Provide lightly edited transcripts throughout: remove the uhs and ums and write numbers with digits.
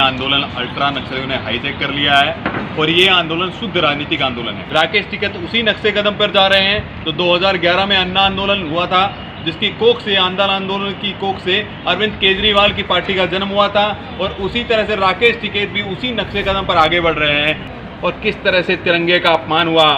आंदोलन अल्ट्रा नक्सलियों ने हाईजैक कर लिया है और ये आंदोलन शुद्ध राजनीतिक आंदोलन है। राकेश टिकैत उसी नक्शे कदम पर जा रहे हैं तो 2011 में अन्ना आंदोलन हुआ था, जिसकी कोख से आंदोलन की कोख से अरविंद केजरीवाल की पार्टी का जन्म हुआ था। और उसी तरह से राकेश टिकैत भी उसी नक्शे कदम पर आगे बढ़ रहे हैं। और किस तरह से तिरंगे का अपमान हुआ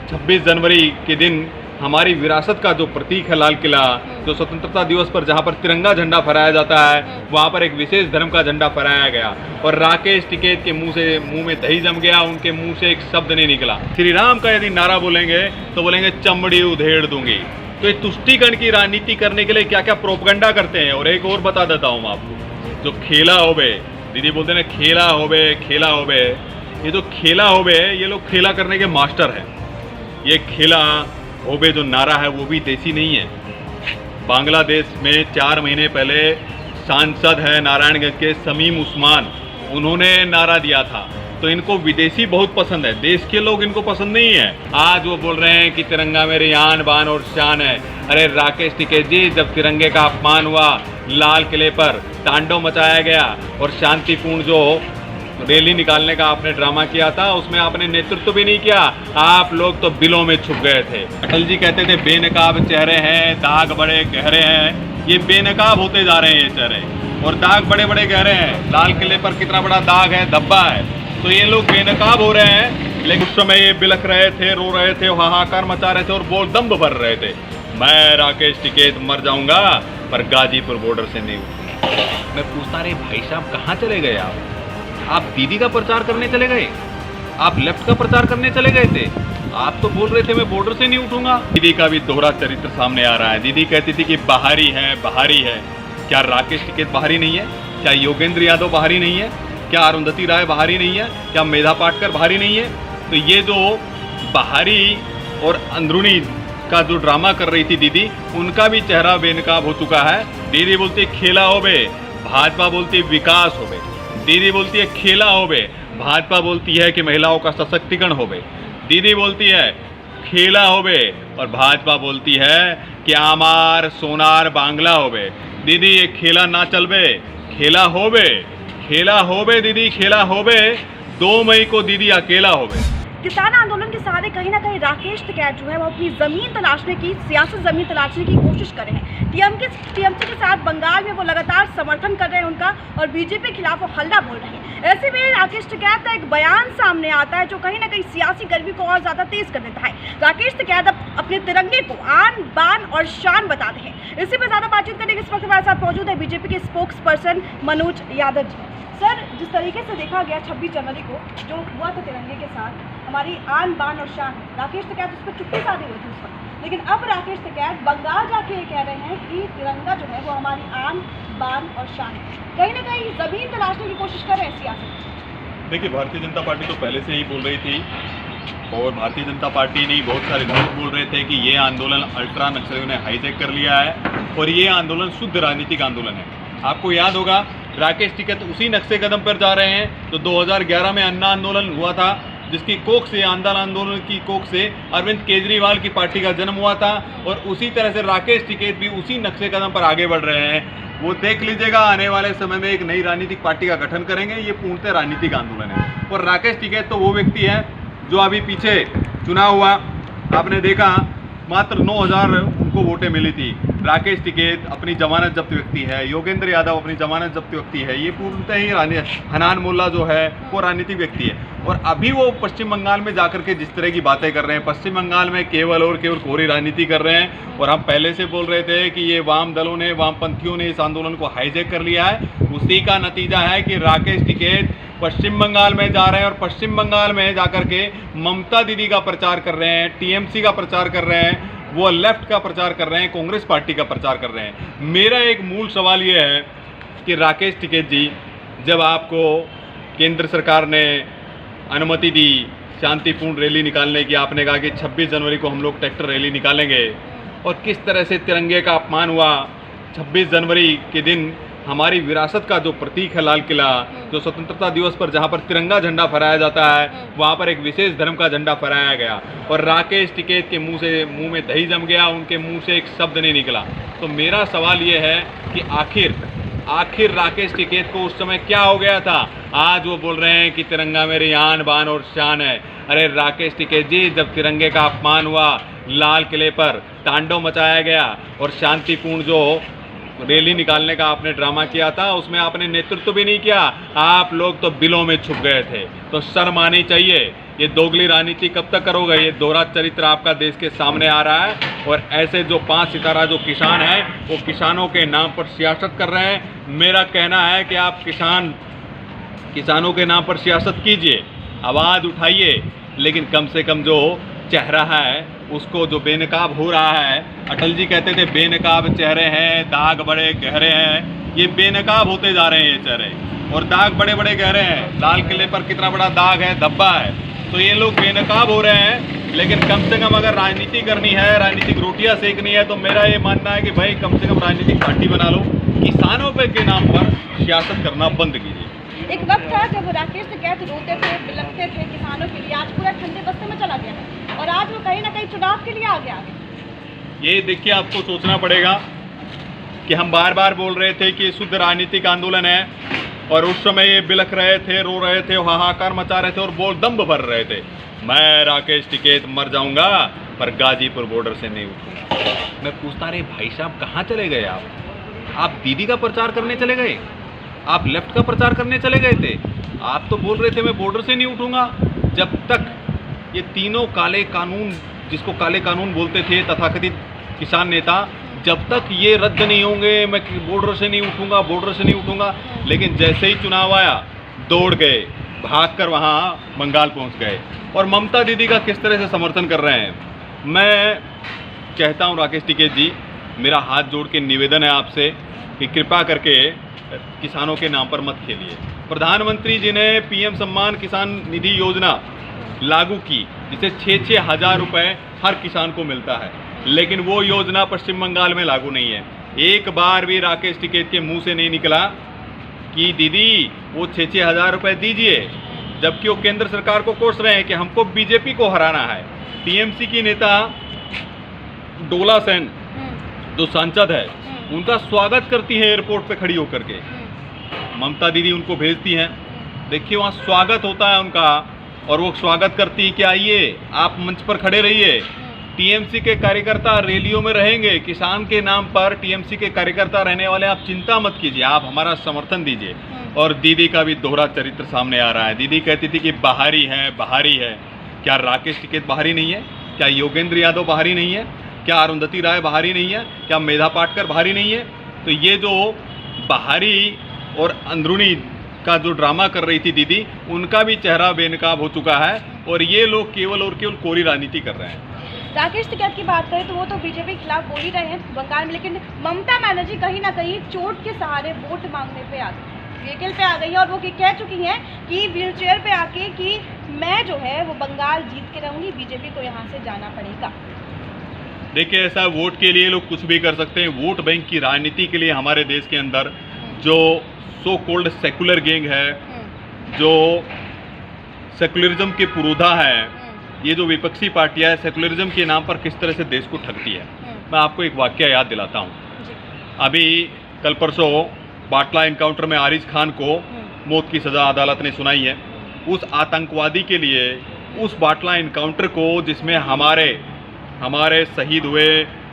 26 जनवरी के दिन, हमारी विरासत का जो प्रतीक है लाल किला, जो स्वतंत्रता दिवस पर जहां पर तिरंगा झंडा फहराया जाता है, वहां पर एक विशेष धर्म का झंडा फहराया गया और राकेश टिकैत के मुंह में दही जम गया, उनके मुंह से एक शब्द नहीं निकला। श्री राम का यदि नारा बोलेंगे तो बोलेंगे चमड़ी उधेड़ दूंगी। तो ये तुष्टीकरण की राजनीति करने के लिए क्या क्या प्रोपगंडा करते हैं। और एक और बता देता हूँ मैं आपको, जो खेला होबे, दीदी बोलते हैं खेला होबे, ये जो खेला होबे, ये लोग खेला करने के मास्टर हैं। ये खेला होबे जो नारा है वो भी देसी नहीं है। बांग्लादेश में 4 महीने पहले सांसद है नारायणगंज के शमीम उस्मान, उन्होंने नारा दिया था। तो इनको विदेशी बहुत पसंद है, देश के लोग इनको पसंद नहीं है। आज वो बोल रहे हैं कि तिरंगा मेरी आन बान और शान है। अरे राकेश टिकैत जी, जब तिरंगे का अपमान हुआ, लाल किले पर तांडव मचाया गया और शांतिपूर्ण जो रैली निकालने का आपने ड्रामा किया था, उसमें आपने नेतृत्व भी नहीं किया। आप लोग तो बिलों में छुप गए थे। अटल जी कहते थे बेनकाब चेहरे हैं, दाग बड़े गहरे हैं। ये बेनकाब होते जा रहे हैं ये चेहरे, और दाग बड़े बड़े गहरे हैं। लाल किले पर कितना बड़ा दाग है, धब्बा है। तो ये लोग बेनकाब हो रहे हैं, लेकिन उस समय ये बिलख रहे थे, रो रहे थे, हाहाकार मचा रहे थे और बोल दम्भ भर रहे थे, मैं राकेश टिकैत मर जाऊंगा पर गाजीपुर बॉर्डर से नहीं उठूंगा। मैं पूछता रहे भाई साहब कहाँ चले गए आप दीदी का प्रचार करने चले गए, आप लेफ्ट का प्रचार करने चले गए थे। आप तो बोल रहे थे मैं बॉर्डर से नहीं उठूंगा। दीदी का भी दोहरा चरित्र सामने आ रहा है। दीदी कहती थी कि बाहरी है। क्या राकेश टिकैत बाहरी नहीं है? क्या योगेंद्र यादव बाहरी नहीं है? क्या अरुंधति राय बाहरी नहीं है? क्या मेधा पाटकर बाहरी नहीं है? तो ये जो बाहरी और अंदरूनी का जो ड्रामा कर रही थी दीदी, उनका भी चेहरा बेनकाब हो चुका है। दीदी बोलती है खेला होबे, भाजपा बोलती है विकास होबे। दीदी बोलती है खेला होबे, भाजपा बोलती है कि महिलाओं का सशक्तिकरण होबे। दीदी बोलती है खेला होबे और भाजपा बोलती है कि आमार सोनार बांग्ला होबे। दीदी ये खेला ना चलबे, खेला होबे दीदी, खेला होबे। 2 मई को दीदी अकेला होबे। किसान आंदोलन के सहारे कहीं ना कहीं राकेश टिकैत जो है वो अपनी ज़मीन तलाशने की, सियासी ज़मीन तलाशने की कोशिश कर रहे हैं। टीएमसी के साथ बंगाल में वो लगातार समर्थन कर रहे हैं उनका, और बीजेपी के खिलाफ वो हल्ला बोल रहे हैं। ऐसे में राकेश टिकैत का एक बयान सामने आता है जो कहीं ना कहीं सियासी गर्मी को और ज़्यादा तेज कर देता है। राकेश टिकैत अपने तिरंगे को आन बान और शान बताते हैं। इसी पर ज़्यादा बातचीत करने के इस वक्त हमारे साथ मौजूद है बीजेपी के spokes person Manoj Yadav ji. Sir, जिस तरीके से देखा गया 26 जनवरी को जो हुआ था तिरंगे के साथ, हमारी आन बान और शान, राकेश टिकैत उस पर चुप्पी साधी हुई थी उस वक्त, लेकिन अब राकेश टिकैत बंगाल जाके ये कह रहे हैं कि तिरंगा जो है वो हमारी आन बान और शान है। कहीं ना कहीं ज़मीन तलाशने की कोशिश कर रहे हैं सियासत। देखिए, भारतीय जनता पार्टी तो पहले से ही बोल रही थी, और भारतीय जनता पार्टी ने बहुत सारे लोग बोल रहे थे कि ये आंदोलन अल्ट्रा नक्सलियों ने हाईजैक कर लिया है और ये आंदोलन शुद्ध राजनीतिक आंदोलन है। आपको याद होगा राकेश टिकैत उसी नक्शे कदम पर जा रहे हैं तो 2011 में अन्ना आंदोलन हुआ था, जिसकी कोख से आंदोलन की कोख से अरविंद केजरीवाल की पार्टी का जन्म हुआ था। और उसी तरह से राकेश टिकैत भी उसी नक्शे कदम पर आगे बढ़ रहे हैं। वो देख लीजिएगा, आने वाले समय में एक नई राजनीतिक पार्टी का गठन करेंगे। ये पूर्णतः राजनीतिक आंदोलन है। और राकेश टिकैत तो वो व्यक्ति है जो अभी पीछे चुनाव हुआ, आपने देखा मात्र 9000 उनको वोटें मिली थी। राकेश टिकैत अपनी जमानत जब्त व्यक्ति है, योगेंद्र यादव अपनी जमानत जब्त व्यक्ति है। ये पूर्णतः ही हनान मोल्ला जो है वो राजनीतिक व्यक्ति है। और अभी वो पश्चिम बंगाल में जाकर के जिस तरह की बातें कर रहे हैं, पश्चिम बंगाल में केवल और केवल कोरी राजनीति कर रहे हैं। और हम पहले से बोल रहे थे कि ये वाम दलों ने, वामपंथियों ने इस आंदोलन को हाईजैक कर लिया है। उसी का नतीजा है कि राकेश टिकैत पश्चिम बंगाल में जा रहे हैं और पश्चिम बंगाल में जाकर के ममता दीदी का प्रचार कर रहे हैं, टीएमसी का प्रचार कर रहे हैं, वो लेफ्ट का प्रचार कर रहे हैं, कांग्रेस पार्टी का प्रचार कर रहे हैं। मेरा एक मूल सवाल ये है कि राकेश टिकैत जी, जब आपको केंद्र सरकार ने अनुमति दी शांतिपूर्ण रैली निकालने की, आपने कहा कि 26 जनवरी को हम लोग ट्रैक्टर रैली निकालेंगे, और किस तरह से तिरंगे का अपमान हुआ 26 जनवरी के दिन, हमारी विरासत का जो प्रतीक है लाल किला, जो स्वतंत्रता दिवस पर जहां पर तिरंगा झंडा फहराया जाता है, वहां पर एक विशेष धर्म का झंडा फहराया गया और राकेश टिकैत के मुंह में दही जम गया, उनके मुंह से एक शब्द नहीं निकला। तो मेरा सवाल ये है कि आखिर राकेश टिकैत को उस समय क्या हो गया था? आज वो बोल रहे हैं कि तिरंगा मेरी आन बान और शान है। अरे राकेश टिकैत जी, जब तिरंगे का अपमान हुआ, लाल किले पर तांडव मचाया गया और शांतिपूर्ण जो रैली निकालने का आपने ड्रामा किया था, उसमें आपने नेतृत्व भी नहीं किया। आप लोग तो बिलों में छुप गए थे। तो शर्म आनी चाहिए। ये दोगली राजनीति कब तक करोगे? ये दोहरा चरित्र आपका देश के सामने आ रहा है और ऐसे जो 5 सितारा जो किसान हैं, वो किसानों के नाम पर सियासत कर रहे हैं। मेरा कहना है कि आप किसानों के नाम पर सियासत कीजिए, आवाज़ उठाइए, लेकिन कम से कम जो चेहरा है उसको जो बेनकाब हो रहा है, अटल जी कहते थे बेनकाब चेहरे हैं, दाग बड़े गहरे हैं। ये बेनकाब होते जा रहे हैं ये चेहरे, और दाग बड़े बड़े गहरे हैं। लाल किले पर कितना बड़ा दाग है, धब्बा है। तो ये लोग बेनकाब हो रहे हैं, लेकिन कम से कम अगर राजनीति करनी है, राजनीतिक रोटियां सेकनी है, तो मेरा ये मानना है कि भाई कम से कम राजनीतिक पार्टी बना लो। किसानों के नाम पर सियासत करना बंद कीजिए। एक वक्त था जब राकेश टिकैत रोते थे, बिलखते थे किसानों के लिए, आज पूरा ठंडे बस्ते में चला गया है और आज वो कहीं ना कहीं चुनाव के लिए आ गया है। ये देखिए, आपको सोचना पड़ेगा कि हम बार बार बोल रहे थे कि शुद्ध राजनीतिक आंदोलन है, और उस समय ये बिलख रहे थे, रो रहे थे, हाहाकार मचा रहे थे और बोल दम्ब भर रहे थे, मैं राकेश टिकैत मर जाऊंगा पर गाजीपुर बॉर्डर से नहीं उठूंगा। मैं पूछता रहे भाई साहब कहाँ चले गए आप दीदी का प्रचार करने चले गए, आप लेफ्ट का प्रचार करने चले गए थे। आप तो बोल रहे थे मैं बॉर्डर से नहीं उठूंगा। जब तक ये तीनों काले कानून, जिसको काले कानून बोलते थे तथाकथित किसान नेता, जब तक ये रद्द नहीं होंगे मैं बॉर्डर से नहीं उठूंगा, बॉर्डर से नहीं उठूंगा। लेकिन जैसे ही चुनाव आया दौड़ गए, भागकर वहाँ बंगाल पहुँच गए। और ममता दीदी का किस तरह से समर्थन कर रहे हैं। मैं कहता हूँ राकेश टिकैत जी, मेरा हाथ जोड़ के निवेदन है आपसे कि कृपा करके किसानों के नाम पर मत खेलिए। प्रधानमंत्री जी ने PM सम्मान किसान निधि योजना लागू की, जिसे 6-6 हज़ार रुपये हर किसान को मिलता है, लेकिन वो योजना पश्चिम बंगाल में लागू नहीं है। एक बार भी राकेश टिकैत के मुंह से नहीं निकला कि दीदी वो 6-6 हज़ार रुपये दीजिए, जबकि वो केंद्र सरकार को कोस रहे हैं कि हमको बीजेपी को हराना है। टीएमसी की नेता डोला सेन जो सांसद है, उनका स्वागत करती है एयरपोर्ट पे खड़ी होकर के, ममता दीदी उनको भेजती हैं। देखिए वहाँ स्वागत होता है उनका, और वो स्वागत करती है कि आइए आप मंच पर खड़े रहिए। टीएमसी के कार्यकर्ता रैलियों में रहेंगे, किसान के नाम पर टीएमसी के कार्यकर्ता रहने वाले, आप चिंता मत कीजिए, आप हमारा समर्थन दीजिए। और दीदी का भी दोहरा चरित्र सामने आ रहा है। दीदी कहती थी कि बाहरी है, बाहरी है। क्या राकेश टिकैत बाहरी नहीं है? क्या योगेंद्र यादव बाहरी नहीं है? क्या अरुंधति राय बाहरी नहीं है? क्या मेधा पाटकर बाहरी नहीं है? तो ये जो बाहरी और अंदरूनी का जो ड्रामा कर रही थी दीदी, उनका भी चेहरा बेनकाब हो चुका है, और ये लोग केवल और केवल कोरी राजनीति कर रहे हैं। राकेश टिकैत की बात करें तो वो तो बीजेपी के खिलाफ बोल ही रहे हैं बंगाल में, लेकिन ममता बनर्जी कहीं ना कहीं चोट के सहारे वोट मांगने पे आ गई, व्हीकल पे आ गई है, और वो कह चुकी हैं कि व्हील चेयर पे आके कि मैं जो है वो बंगाल जीत के रहूँगी, बीजेपी को यहाँ से जाना पड़ेगा। देखिए, ऐसा वोट के लिए लोग कुछ भी कर सकते हैं। वोट बैंक की राजनीति के लिए हमारे देश के अंदर जो सो कॉल्ड सेकुलर गैंग है, जो सेकुलरिज्म के पुरोधा है, ये जो विपक्षी पार्टियां सेकुलरिज्म के नाम पर किस तरह से देश को ठगती है। मैं आपको एक वाकया याद दिलाता हूँ। अभी कल परसों बाटला एनकाउंटर में आरिज खान को मौत की सज़ा अदालत ने सुनाई है। उस आतंकवादी के लिए, उस बाटला एनकाउंटर को जिसमें हमारे शहीद हुए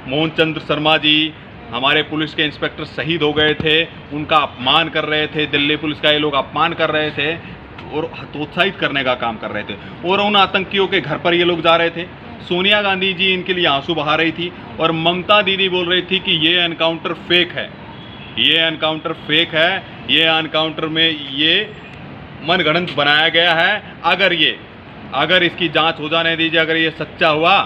मोहन चंद्र शर्मा जी, हमारे पुलिस के इंस्पेक्टर शहीद हो गए थे, उनका अपमान कर रहे थे, दिल्ली पुलिस का ये लोग अपमान कर रहे थे और हतोत्साहित करने का काम कर रहे थे, और उन आतंकियों के घर पर ये लोग जा रहे थे। सोनिया गांधी जी इनके लिए आंसू बहा रही थी, और ममता दीदी बोल रही थी कि ये एनकाउंटर फेक है, ये एनकाउंटर फेक है, ये एनकाउंटर में ये मनगढ़ंत बनाया गया है। अगर इसकी जांच हो जाने दीजिए, अगर ये सच्चा हुआ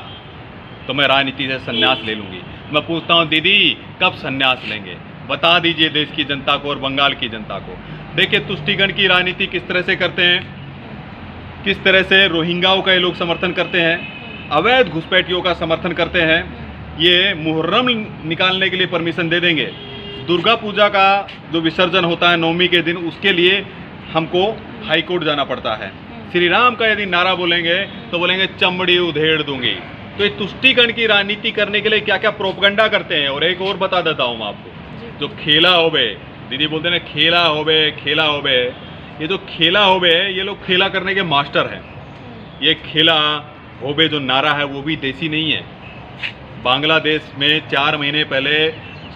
तो मैं राजनीति से संन्यास ले लूँगी। मैं पूछता हूँ दीदी कब संन्यास लेंगे, बता दीजिए देश की जनता को और बंगाल की जनता को। देखिए तुष्टिगण की राजनीति किस तरह से करते हैं, किस तरह से रोहिंग्याओं का ये लोग समर्थन करते हैं, अवैध घुसपैठियों का समर्थन करते हैं। ये मुहर्रम निकालने के लिए परमिशन दे देंगे, दुर्गा पूजा का जो विसर्जन होता है नवमी के दिन, उसके लिए हमको हाई कोर्ट जाना पड़ता है। श्री राम का यदि नारा बोलेंगे तो बोलेंगे चमड़ी उधेड़ दूंगी। तो ये तुष्टिकरण की राजनीति करने के लिए क्या क्या प्रोपगंडा करते हैं। और एक और बता देता हूँ मैं आपको, जो खेला होवे दीदी बोलते हैं ना खेला होबे। ये जो खेला होबे है, ये लोग खेला करने के मास्टर हैं। ये खेला होबे जो नारा है वो भी देसी नहीं है। बांग्लादेश में 4 महीने पहले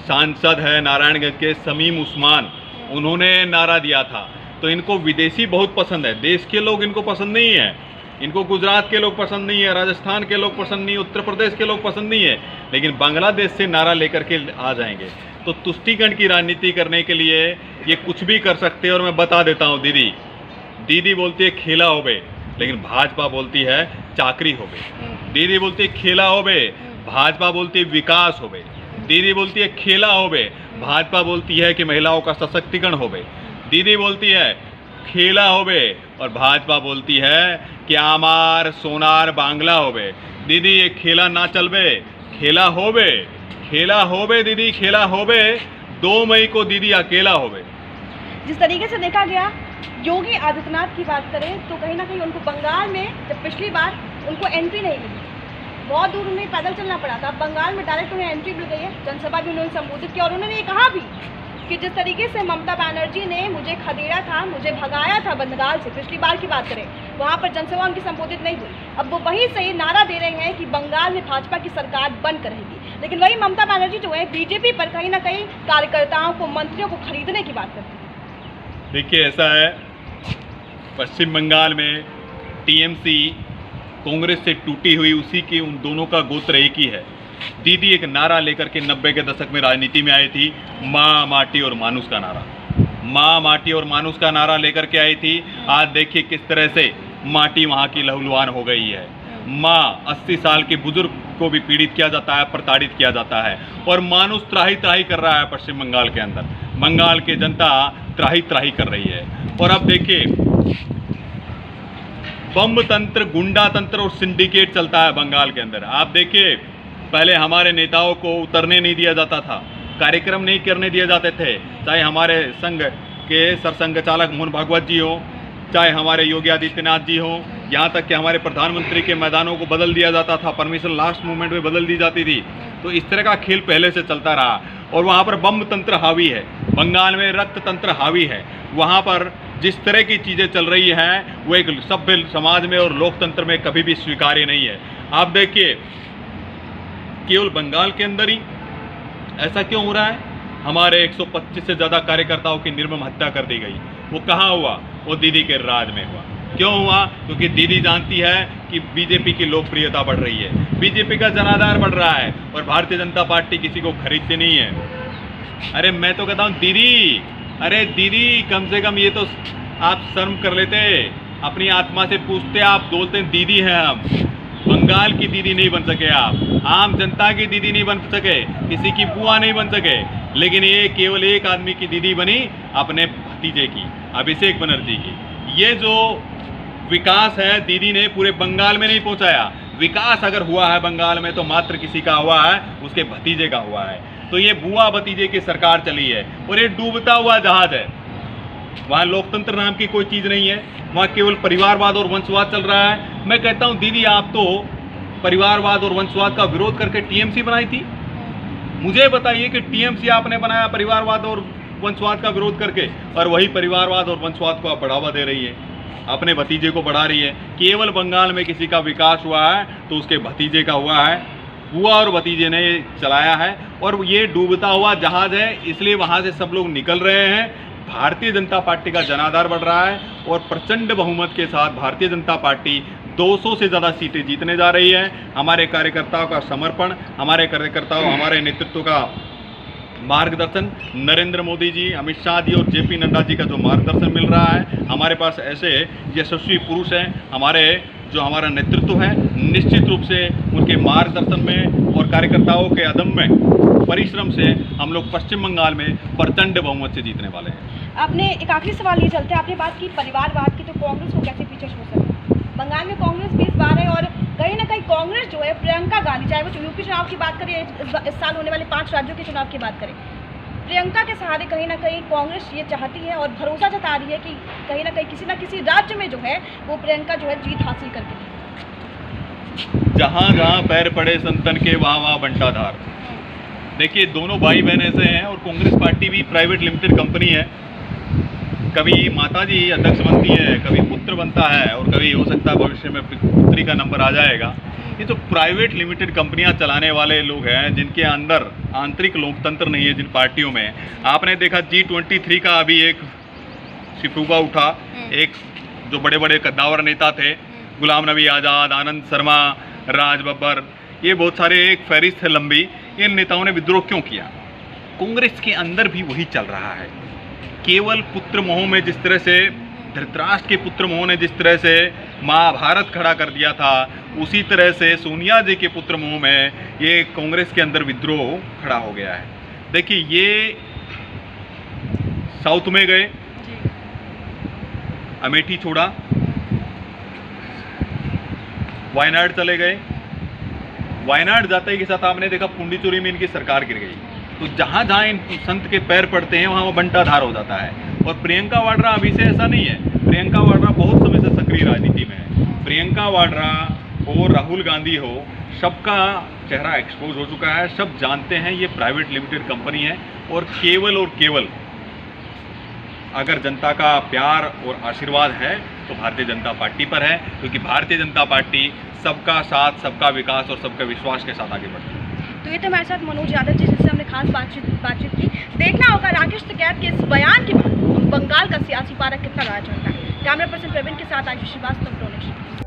सांसद है नारायणगंज के शमीम उस्मान, उन्होंने नारा दिया था। तो इनको विदेशी बहुत पसंद है, देश के लोग इनको पसंद नहीं है। इनको गुजरात के लोग पसंद नहीं है, राजस्थान के लोग पसंद नहीं है, उत्तर प्रदेश के लोग पसंद नहीं है, लेकिन बांग्लादेश से नारा लेकर के आ जाएंगे। तो तुष्टीकरण की राजनीति करने के लिए ये कुछ भी कर सकते हैं। और मैं बता देता हूँ, दीदी बोलती है खेला होबे, लेकिन भाजपा बोलती है चाकरी होबे। दीदी बोलती है खेला होबे, भाजपा बोलती है विकास होबे। दीदी बोलती है खेला होबे, भाजपा बोलती है कि महिलाओं का सशक्तिकरण होबे। दीदी बोलती है खेला होबे और भाजपा बोलती है कि आमार सोनार बांग्ला होबे। दीदी ये खेला ना चलबे, खेला होबे दीदी, खेला होबे। 2 मई को दीदी अकेला होबे। जिस तरीके से देखा गया, योगी आदित्यनाथ की बात करें तो कहीं ना कहीं उनको बंगाल में जब पिछली बार उनको एंट्री नहीं मिली, बहुत दूर उन्हें पैदल चलना पड़ा था। अब बंगाल में डायरेक्ट उन्हें एंट्री मिल गई है। जनसभा भी उन्होंने संबोधित किया और उन्होंने ये कहा भी कि जिस तरीके से ममता बनर्जी ने मुझे खदेड़ा था, मुझे भगाया था बंगाल से, पिछली बार की बात करें, वहाँ पर जनसभा उनकी संबोधित नहीं हुई। अब वो वहीं से नारा दे रहे हैं कि बंगाल में भाजपा की सरकार बनकर रहेगी, लेकिन वही ममता बनर्जी जो है बीजेपी पर कहीं ना कहीं कार्यकर्ताओं को, मंत्रियों को खरीदने की बात करती है। देखिए ऐसा है, पश्चिम बंगाल में टीएमसी कांग्रेस से टूटी हुई, उसी की उन दोनों का गोत्र एक ही है। दीदी एक नारा लेकर के 90 के दशक में राजनीति में आई थी, माँ माटी और मानुष का नारा। माँ माटी और मानुष का नारा लेकर के आई थी। आज देखिए किस तरह से माटी वहाँ की लहूलुहान हो गई है। माँ 80 साल के बुजुर्ग को भी पीड़ित किया जाता है, प्रताड़ित किया जाता है, और मानुष त्राही त्राही कर रहा है पश्चिम बंगाल के अंदर। बंगाल की जनता त्राही त्राही कर रही है। और अब देखिए बम तंत्र, गुंडा तंत्र और सिंडिकेट चलता है बंगाल के अंदर। आप देखिए पहले हमारे नेताओं को उतरने नहीं दिया जाता था, कार्यक्रम नहीं करने दिए जाते थे, चाहे हमारे संघ के सरसंघ चालक मोहन भागवत जी हो, चाहे हमारे योगी आदित्यनाथ जी हो, यहाँ तक कि हमारे प्रधानमंत्री के मैदानों को बदल दिया जाता था, परमिशन लास्ट मोमेंट में बदल दी जाती थी। तो इस तरह का खेल पहले से चलता रहा। और वहाँ पर बम तंत्र हावी है, बंगाल में रक्त तंत्र हावी है। वहाँ पर जिस तरह की चीज़ें चल रही हैं वो एक सभ्य समाज में और लोकतंत्र में कभी भी स्वीकार्य नहीं है। आप देखिए केवल बंगाल के अंदर ही ऐसा क्यों हो रहा है? हमारे 125 से ज़्यादा कार्यकर्ताओं की निर्मम हत्या कर दी गई। वो कहाँ हुआ? वो दीदी के राज में हुआ। क्यों हुआ? क्योंकि दीदी जानती है कि बीजेपी की लोकप्रियता बढ़ रही है, बीजेपी का जनाधार बढ़ रहा है, और भारतीय जनता पार्टी किसी को खरीदती नहीं है। अरे मैं तो कहता हूँ दीदी, अरे दीदी कम से कम ये तो आप शर्म कर लेते, अपनी आत्मा से पूछते। आप बोलते हैं दीदी हैं हम, बंगाल की दीदी नहीं बन सके आप, आम जनता की दीदी नहीं बन सके, किसी की बुआ नहीं बन सके, लेकिन ये केवल एक आदमी की दीदी बनी, अपने भतीजे की, अभिषेक बनर्जी की। ये जो विकास है दीदी ने पूरे बंगाल में नहीं पहुंचाया। विकास अगर हुआ है बंगाल में तो मात्र किसी का हुआ है, उसके भतीजे का हुआ है। तो ये बुआ भतीजे की सरकार चली है और ये डूबता हुआ जहाज है। वहाँ लोकतंत्र नाम की कोई चीज़ नहीं है, वहाँ केवल परिवारवाद और वंशवाद चल रहा है। मैं कहता हूँ दीदी आप तो परिवारवाद और वंशवाद का विरोध करके टीएमसी बनाई थी। मुझे बताइए कि टीएमसी आपने बनाया परिवारवाद और वंशवाद का विरोध करके, और वही परिवारवाद और वंशवाद को आप बढ़ावा दे रही है, अपने भतीजे को बढ़ा रही है। केवल बंगाल में किसी का विकास हुआ है तो उसके भतीजे का हुआ है, बुआ और भतीजे ने चलाया है, और ये डूबता हुआ जहाज है, इसलिए वहाँ से सब लोग निकल रहे हैं। भारतीय जनता पार्टी का जनाधार बढ़ रहा है और प्रचंड बहुमत के साथ भारतीय जनता पार्टी 200 से ज़्यादा सीटें जीतने जा रही है। हमारे कार्यकर्ताओं का समर्पण, हमारे कार्यकर्ताओं, हमारे नेतृत्व का मार्गदर्शन, नरेंद्र मोदी जी, अमित शाह जी और जेपी नड्डा जी का जो मार्गदर्शन मिल रहा है, हमारे पास ऐसे यशस्वी पुरुष हैं, हमारा नेतृत्व है, निश्चित रूप से उनके मार्गदर्शन में और कार्यकर्ताओं के अदम्य परिश्रम से हम लोग पश्चिम बंगाल में प्रचंड बहुमत से जीतने वाले हैं। आपने एक आखिरी सवाल ये चलते, आपने बात की परिवारवाद की, तो कांग्रेस को कैसे पीछे छोड़ सकते? बंगाल में कांग्रेस भी इस बार है, और कहीं ना कहीं कांग्रेस जो है प्रियंका गांधी, चाहे वो यूपी चुनाव की बात करें, इस साल होने वाले 5 राज्यों के चुनाव की बात करें, प्रियंका के सहारे कहीं ना कहीं कांग्रेस ये चाहती है और भरोसा जता रही है कि कहीं ना किसी राज्य में जो है वो प्रियंका जो है जीत हासिल करके। जहाँ जहाँ पैर पड़े संतन के वहाँ वहाँ बंटाधार। देखिए, दोनों भाई बहन ऐसे हैं और कांग्रेस पार्टी भी प्राइवेट लिमिटेड कंपनी है। कभी माताजी अध्यक्ष बनती है, कभी पुत्र बनता है और कभी हो सकता है भविष्य में पुत्री का नंबर आ जाएगा। ये तो प्राइवेट लिमिटेड कंपनियां चलाने वाले लोग हैं जिनके अंदर आंतरिक लोकतंत्र नहीं है। जिन पार्टियों में आपने देखा G23 का अभी एक सिफुगा उठा, एक जो बड़े बड़े कद्दावर नेता थे, गुलाम नबी आज़ाद, आनंद शर्मा, राज बब्बर, ये बहुत सारे एक फहरिस्त है लंबी। इन नेताओं ने विद्रोह क्यों किया? कांग्रेस के अंदर भी वही चल रहा है। केवल पुत्र मोह में, जिस तरह से धृतराष्ट्र के पुत्र मोह ने जिस तरह से महाभारत खड़ा कर दिया था, उसी तरह से सोनिया जी के पुत्र मोह में ये कांग्रेस के अंदर विद्रोह खड़ा हो गया है। देखिए, ये साउथ में गए, अमेठी छोड़ा, वायनाड चले गए। वायनाड जाते ही के साथ आपने देखा पुंडीचेरी में इनकी सरकार गिर गई। तो जहाँ जहाँ इन संत के पैर पड़ते हैं वहाँ वो बंटाधार हो जाता है। और प्रियंका वाड्रा अभी से ऐसा नहीं है। प्रियंका वाड्रा बहुत समय से सक्रिय राजनीति में है। प्रियंका वाड्रा हो, राहुल गांधी हो, सबका चेहरा एक्सपोज हो चुका है। सब जानते हैं ये प्राइवेट लिमिटेड कंपनी है और केवल अगर जनता का प्यार और आशीर्वाद है तो भारतीय जनता पार्टी पर है, क्योंकि भारतीय जनता पार्टी सबका साथ, सबका विकास और सबका विश्वास के साथ आगे बढ़ती है। तो ये तो हमारे साथ मनोज यादव जी, जिनसे हमने खास बातचीत की। देखना होगा राकेश टिकैत के इस बयान के बाद बंगाल का सियासी पारा कितना राज चलता है। कैमरा पर्सन प्रवीण के साथ आयुष श्रीवास्तव।